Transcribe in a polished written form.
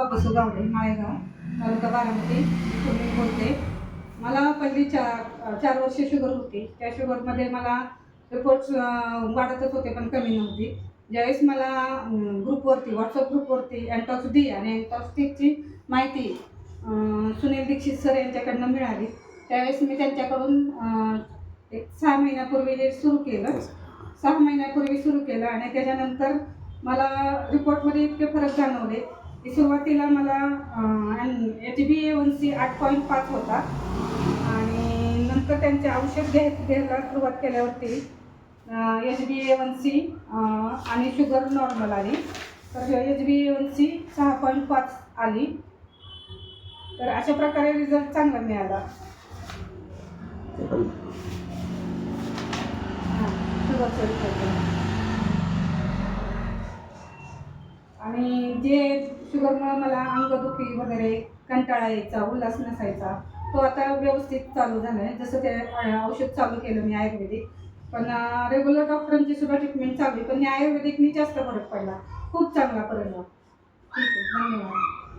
बसू गावडे माळेगाव तालुका बारामती इथून मी बोलते. मला पहिली 4 वर्ष शुगर होती. त्या शुगरमध्ये मला रिपोर्ट्स वाढतच होते पण कमी नव्हती. ज्यावेळेस मला ग्रुपवरती व्हॉट्सअप ग्रुपवरती अँटॉक्स डी आणि अँटॉक्स टीची माहिती सुनील दीक्षित सर यांच्याकडनं मिळाली. त्यावेळेस मी त्यांच्याकडून एक 6 महिन्यापूर्वी जे सुरू केलं 6 महिन्यापूर्वी सुरू केलं आणि त्याच्यानंतर मला रिपोर्टमध्ये इतके फरक जाणवले की सुरुवातीला मला HbA1c 8.5 होता आणि नंतर त्यांचे औषध घ्यायला सुरुवात केल्यावरती HbA1c आणि शुगर नॉर्मल आली. तर HbA1c 6.5 आली. तर अशा प्रकारे रिझल्ट चांगला मिळाला. शुगरचा रिझल्ट आणि जे शुगरमुळे मला अंगदुखी वगैरे कंटाळा यायचा, उल्हास नसायचा, तो आता व्यवस्थित चालू झाला आहे. जसं ते औषध चालू केलं मी आयुर्वेदिक, पण रेग्युलर डॉक्टरांची सुद्धा ट्रीटमेंट चालू आहे, पण हे आयुर्वेदिकनी जास्त फरक पडला. खूप चांगला परिणाम. ठीक आहे, धन्यवाद.